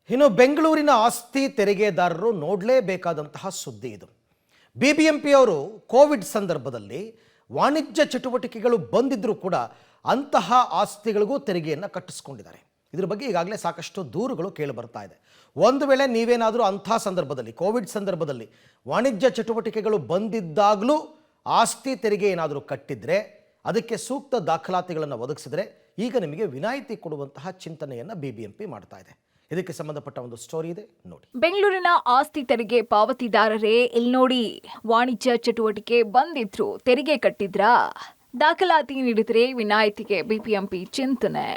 ಇನ್ನು ಬೆಂಗಳೂರಿನ ಆಸ್ತಿ ತೆರಿಗೆದಾರರು ನೋಡಲೇಬೇಕಾದಂತಹ ಸುದ್ದಿ ಇದು. ಬಿಬಿಎಂಪಿಯವರು ಕೋವಿಡ್ ಸಂದರ್ಭದಲ್ಲಿ ವಾಣಿಜ್ಯ ಚಟುವಟಿಕೆಗಳು ಬಂದಿದ್ದರೂ ಕೂಡ ಅಂತಹ ಆಸ್ತಿಗಳಿಗೂ ತೆರಿಗೆಯನ್ನು ಕಟ್ಟಿಸ್ಕೊಂಡಿದ್ದಾರೆ. ಇದರ ಬಗ್ಗೆ ಈಗಾಗಲೇ ಸಾಕಷ್ಟು ದೂರುಗಳು ಕೇಳಿ ಬರ್ತಾ ಇದೆ. ಒಂದು ವೇಳೆ ನೀವೇನಾದರೂ ಅಂಥ ಸಂದರ್ಭದಲ್ಲಿ ಕೋವಿಡ್ ಸಂದರ್ಭದಲ್ಲಿ ವಾಣಿಜ್ಯ ಚಟುವಟಿಕೆಗಳು ಬಂದಿದ್ದಾಗಲೂ ಆಸ್ತಿ ತೆರಿಗೆ ಏನಾದರೂ ಕಟ್ಟಿದ್ರೆ ಅದಕ್ಕೆ ಸೂಕ್ತ ದಾಖಲಾತಿಗಳನ್ನು ಒದಗಿಸಿದರೆ ಈಗ ನಿಮಗೆ ವಿನಾಯಿತಿ ಕೊಡುವಂತಹ ಚಿಂತನೆಯನ್ನು ಬಿಬಿಎಂಪಿ ಮಾಡ್ತಾ ಇದೆ. ಇದಕ್ಕೆ ಸಂಬಂಧಪಟ್ಟ ಒಂದು ಸ್ಟೋರಿ ಇದೆ ನೋಡಿ. ಬೆಂಗಳೂರಿನ ಆಸ್ತಿ ತೆರಿಗೆ ಪಾವತಿದಾರರೇ ಇಲ್ಲಿ ನೋಡಿ, ವಾಣಿಜ್ಯ ಚಟುವಟಿಕೆ ಬಂದಿದ್ರು ತೆರಿಗೆ ಕಟ್ಟಿದ್ರಾ? ದಾಖಲಾತಿ ನೀಡಿದರೆ ವಿನಾಯಿತಿಗೆ ಬಿಬಿಎಂಪಿ ಚಿಂತನೆ.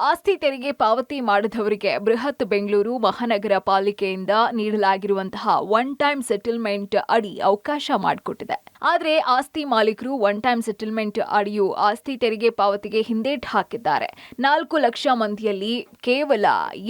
ಆಸ್ತಿ ತೆರಿಗೆ ಪಾವತಿ ಮಾಡಿದವರಿಗೆ ಬೃಹತ್ ಬೆಂಗಳೂರು ಮಹಾನಗರ ಪಾಲಿಕೆಯಿಂದ ನೀಡಲಾಗಿರುವಂತಹ ಒನ್ ಟೈಮ್ ಸೆಟಲ್ಮೆಂಟ್ ಅಡಿ ಅವಕಾಶ ಮಾಡಿಕೊಟ್ಟಿದೆ. ಆದರೆ ಆಸ್ತಿ ಮಾಲೀಕರು ಒನ್ ಟೈಮ್ ಸೆಟಲ್ಮೆಂಟ್ ಅಡಿಯು ಆಸ್ತಿ ತೆರಿಗೆ ಪಾವತಿಗೆ ಹಿಂದೇಟು ಹಾಕಿದ್ದಾರೆ. 4 ಲಕ್ಷ ಮಂದಿಯಲ್ಲಿ ಕೇವಲ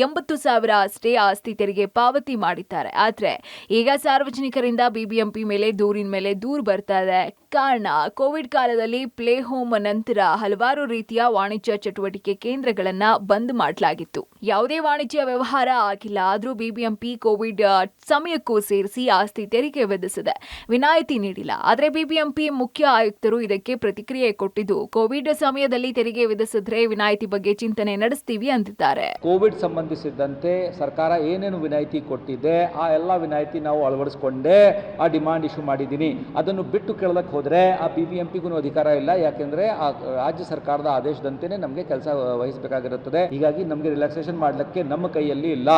80,000 ಅಷ್ಟೇ ಆಸ್ತಿ ತೆರಿಗೆ ಪಾವತಿ ಮಾಡಿದ್ದಾರೆ. ಆದ್ರೆ ಈಗ ಸಾರ್ವಜನಿಕರಿಂದ ಬಿಬಿಎಂಪಿ ಮೇಲೆ ದೂರಿನ ಮೇಲೆ ದೂರು ಬರ್ತಾ ಇದೆ. ಕಾರಣ, ಕೋವಿಡ್ ಕಾಲದಲ್ಲಿ ಪ್ಲೇ ಹೋಮ್ ನಂತರ ಹಲವಾರು ರೀತಿಯ ವಾಣಿಜ್ಯ ಚಟುವಟಿಕೆ ಕೇಂದ್ರಗಳನ್ನ ಬಂದ್ ಮಾಡಲಾಗಿತ್ತು. ಯಾವುದೇ ವಾಣಿಜ್ಯ ವ್ಯವಹಾರ ಆಗಿಲ್ಲ. ಆದ್ರೂ ಬಿಬಿಎಂಪಿ ಕೋವಿಡ್ ಸಮಯಕ್ಕೂ ಸೇರಿಸಿ ಆಸ್ತಿ ತೆರಿಗೆ ವಿಧಿಸಿದೆ, ವಿನಾಯಿತಿ ನೀಡಿಲ್ಲ. ಆದ್ರೆ ಬಿಬಿಎಂಪಿ ಮುಖ್ಯ ಆಯುಕ್ತರು ಇದಕ್ಕೆ ಪ್ರತಿಕ್ರಿಯೆ ಕೊಟ್ಟಿದ್ದು, ಕೋವಿಡ್ ಸಮಯದಲ್ಲಿ ತೆರಿಗೆ ವಿಧಿಸಿದ್ರೆ ವಿನಾಯಿತಿ ಬಗ್ಗೆ ಚಿಂತನೆ ನಡೆಸ್ತೀವಿ ಅಂದಿದ್ದಾರೆ. ಕೋವಿಡ್ ಸಂಬಂಧಿಸಿದಂತೆ ಸರ್ಕಾರ ಏನೇನು ವಿನಾಯಿತಿ ಕೊಟ್ಟಿದೆ ಆ ಎಲ್ಲ ವಿನಾಯಿತಿ ನಾವು ಅಳವಡಿಸಿಕೊಂಡೇ ಆ ಡಿಮಾಂಡ್ ಇಶ್ಯೂ ಮಾಡಿದ್ದೀನಿ. ಅದನ್ನು ಬಿಟ್ಟು ಕೇಳಕ್ಕೆ ಹೋದ್ರೆ ಆ ಬಿಬಿಎಂಪಿಗೂ ಅಧಿಕಾರ ಇಲ್ಲ. ಯಾಕೆಂದ್ರೆ ಆ ರಾಜ್ಯ ಸರ್ಕಾರದ ಆದೇಶದಂತೆಯೇ ನಮಗೆ ಕೆಲಸ ವಹಿಸಬೇಕಾಗಿರುತ್ತದೆ. ಹೀಗಾಗಿ ನಮಗೆ ರಿಲ್ಯಾಕ್ಸೇಷನ್ ಮಾಡಲಿಕ್ಕೆ ನಮ್ಮ ಕೈಯಲ್ಲಿ ಇಲ್ಲ.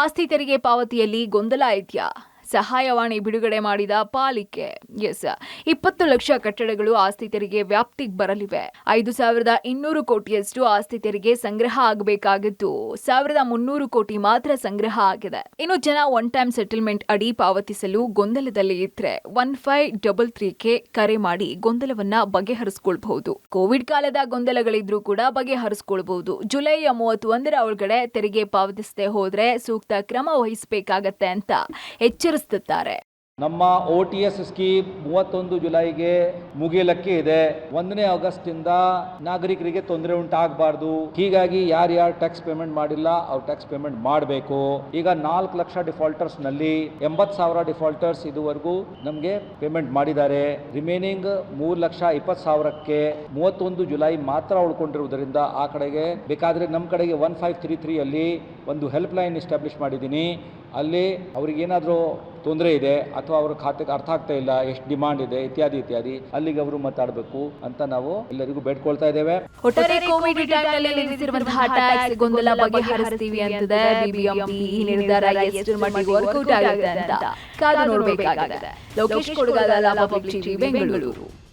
ಆಸ್ತಿ ತೆರಿಗೆ ಪಾವತಿಯಲ್ಲಿ ಗೊಂದಲ ಇದೆಯಾ? ಸಹಾಯವಾಣಿ ಬಿಡುಗಡೆ ಮಾಡಿದ ಪಾಲಿಕೆ 20 ಲಕ್ಷ ಕಟ್ಟಡಗಳು ಆಸ್ತಿ ತೆರಿಗೆ ವ್ಯಾಪ್ತಿಗೆ ಬರಲಿವೆ. 5,200 ಕೋಟಿಯಷ್ಟು ಆಸ್ತಿ ತೆರಿಗೆ ಸಂಗ್ರಹ ಆಗಬೇಕಾಗಿದ್ದು 1,300 ಕೋಟಿ ಮಾತ್ರ ಸಂಗ್ರಹ ಆಗಿದೆ. ಇನ್ನು ಜನ ಒನ್ ಟೈಮ್ ಸೆಟಲ್ಮೆಂಟ್ ಅಡಿ ಪಾವತಿಸಲು ಗೊಂದಲದಲ್ಲಿ ಇದ್ರೆ 1533ಗೆ ಕರೆ ಮಾಡಿ ಗೊಂದಲವನ್ನ ಬಗೆಹರಿಸಿಕೊಳ್ಳಬಹುದು. ಕೋವಿಡ್ ಕಾಲದ ಗೊಂದಲಗಳಿದ್ರೂ ಕೂಡ ಬಗೆಹರಿಸಿಕೊಳ್ಳಬಹುದು. ಜುಲೈ 31ರ ಒಳಗಡೆ ತೆರಿಗೆ ಪಾವತಿಸದೆ ಹೋದ್ರೆ ಸೂಕ್ತ ಕ್ರಮ ವಹಿಸಬೇಕಾಗತ್ತೆ ಅಂತ ಎಚ್ಚರಿಸುತ್ತಾರೆ. ನಮ್ಮ OTS ಸ್ಕೀಮ್ 31 ಜುಲೈಗೆ ಮುಗಿಯಲಿಕ್ಕೆ ಇದೆ. 1ನೇ ಆಗಸ್ಟ್ ಇಂದ ನಾಗರಿಕರಿಗೆ ತೊಂದರೆ ಉಂಟಾಗಬಾರ್ದು. ಹೀಗಾಗಿ ಯಾರ್ಯಾರು ಟ್ಯಾಕ್ಸ್ ಪೇಮೆಂಟ್ ಮಾಡಿಲ್ಲ ಅವ್ರು ಟ್ಯಾಕ್ಸ್ ಪೇಮೆಂಟ್ ಮಾಡಬೇಕು. ಈಗ 4 ಲಕ್ಷ ಡಿಫಾಲ್ಟರ್ಸ್ ನಲ್ಲಿ 80,000 ಡಿಫಾಲ್ಟರ್ಸ್ ಇದುವರೆಗೂ ನಮಗೆ ಪೇಮೆಂಟ್ ಮಾಡಿದ್ದಾರೆ. ರಿಮೈನಿಂಗ್ 3,20,000ಕ್ಕೆ 31 ಜುಲೈ ಮಾತ್ರ ಉಳ್ಕೊಂಡಿರುವುದರಿಂದ ಆ ಕಡೆಗೆ ಬೇಕಾದ್ರೆ ನಮ್ಮ ಕಡೆಗೆ 1533 ಅಲ್ಲಿ ಒಂದು ಹೆಲ್ಪ್ ಲೈನ್ ಎಸ್ಟಾಬ್ಲಿಷ್ ಮಾಡಿದ್ದೀನಿ. ಅಲ್ಲಿ ಅವ್ರಿಗೇನಾದರೂ ತೊಂದರೆ ಇದೆ ಅಥವಾ ಅವ್ರ ಖಾತೆಗೆ ಅರ್ಥ ಆಗ್ತಾ ಇಲ್ಲ, ಎಷ್ಟು ಡಿಮಾಂಡ್ ಇದೆ ಇತ್ಯಾದಿ ಇತ್ಯಾದಿ, ಅಲ್ಲಿಗೆ ಅವರು ಮಾತಾಡಬೇಕು ಅಂತ ನಾವು ಎಲ್ಲರಿಗೂ ಬೇಡ್ಕೊಳ್ತಾ ಇದ್ದೇವೆ. ಒಟ್ಟಾರೆ ಕೋವಿಡ್ ಟೈಮ್ನಲ್ಲಿ ನಿಲ್ಲಿಸಿರುವಂತಹ ಟ್ಯಾಕ್ಸ್ ಗೊಂದಲ ಬಗೆಹರಿಸ್ತೀವಿ ಅಂತದೆ ಬಿಬಿಎಂಪಿ. ಈ ನಿರ್ಧಾರ ಎಷ್ಟು ಮಟ್ಟಿಗೆ ವರ್ಕೌಟ್ ಆಗುತ್ತೆ ಅಂತ ಕಾದು ನೋಡಬೇಕಾಗಿದೆ. Lokesh Kodagala, public TV, Bengaluru.